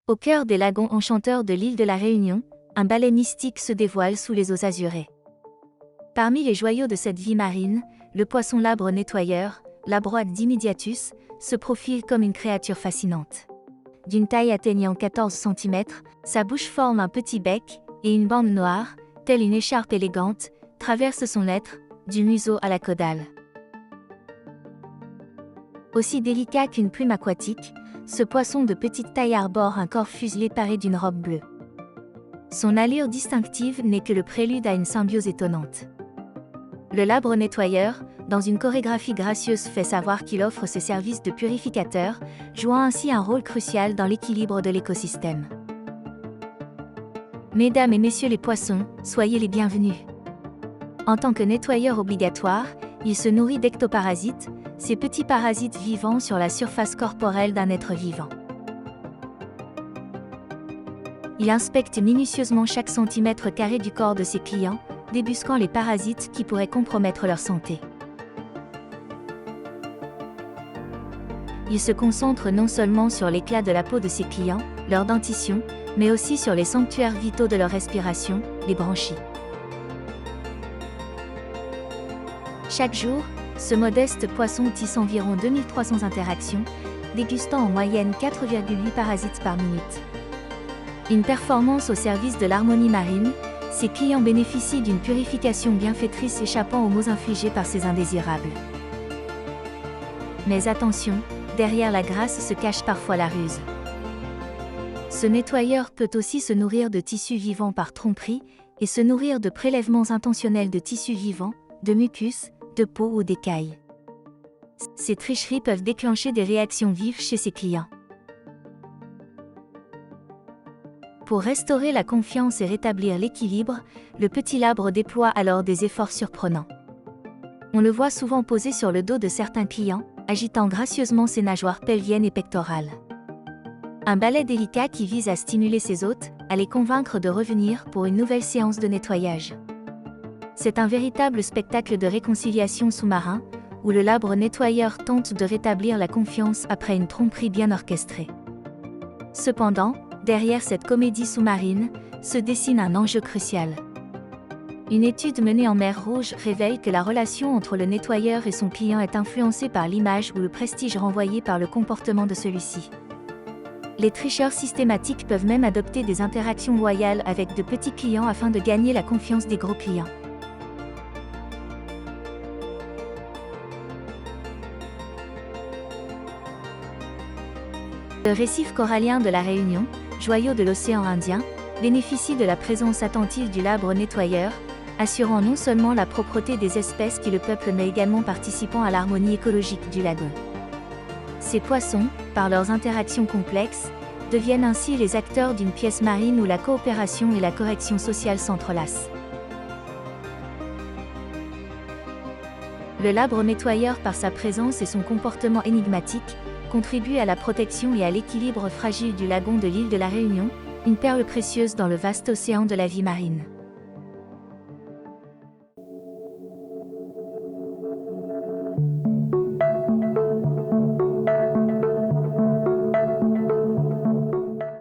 Au cœur des lagons enchanteurs de l'île de la Réunion, un ballet mystique se dévoile sous les eaux azurées. Parmi les joyaux de cette vie marine, le poisson labre nettoyeur, Labroade dimidiatus, se profile comme une créature fascinante. D'une taille atteignant 14 cm, sa bouche forme un petit bec, et une bande noire, telle une écharpe élégante, traverse son être, du museau à la caudale. Aussi délicat qu'une plume aquatique, ce poisson de petite taille arbore un corps fuselé paré d'une robe bleue. Son allure distinctive n'est que le prélude à une symbiose étonnante. Le labre nettoyeur, dans une chorégraphie gracieuse, fait savoir qu'il offre ses services de purificateur, jouant ainsi un rôle crucial dans l'équilibre de l'écosystème. Mesdames et messieurs les poissons, soyez les bienvenus. En tant que nettoyeur obligatoire, il se nourrit d'ectoparasites, ces petits parasites vivant sur la surface corporelle d'un être vivant. Il inspecte minutieusement chaque centimètre carré du corps de ses clients, débusquant les parasites qui pourraient compromettre leur santé. Il se concentre non seulement sur l'éclat de la peau de ses clients, leur dentition, mais aussi sur les sanctuaires vitaux de leur respiration, les branchies. Chaque jour, ce modeste poisson tisse environ 2300 interactions, dégustant en moyenne 4,8 parasites par minute. Une performance au service de l'harmonie marine, ses clients bénéficient d'une purification bienfaitrice échappant aux maux infligés par ces indésirables. Mais attention, derrière la grâce se cache parfois la ruse. Ce nettoyeur peut aussi se nourrir de tissus vivants par tromperie, et se nourrir de prélèvements intentionnels de tissus vivants, de mucus, de peau ou d'écailles. Ces tricheries peuvent déclencher des réactions vives chez ses clients. Pour restaurer la confiance et rétablir l'équilibre, le petit labre déploie alors des efforts surprenants. On le voit souvent posé sur le dos de certains clients, agitant gracieusement ses nageoires pelviennes et pectorales. Un ballet délicat qui vise à stimuler ses hôtes, à les convaincre de revenir pour une nouvelle séance de nettoyage. C'est un véritable spectacle de réconciliation sous-marin, où le labre nettoyeur tente de rétablir la confiance après une tromperie bien orchestrée. Cependant, derrière cette comédie sous-marine, se dessine un enjeu crucial. Une étude menée en mer Rouge révèle que la relation entre le nettoyeur et son client est influencée par l'image ou le prestige renvoyé par le comportement de celui-ci. Les tricheurs systématiques peuvent même adopter des interactions loyales avec de petits clients afin de gagner la confiance des gros clients. Le récif corallien de la Réunion, joyau de l'océan Indien, bénéficie de la présence attentive du labre nettoyeur, assurant non seulement la propreté des espèces qui le peuplent mais également participant à l'harmonie écologique du lagon. Ces poissons, par leurs interactions complexes, deviennent ainsi les acteurs d'une pièce marine où la coopération et la correction sociale s'entrelacent. Le labre nettoyeur, par sa présence et son comportement énigmatique, contribue à la protection et à l'équilibre fragile du lagon de l'île de la Réunion, une perle précieuse dans le vaste océan de la vie marine.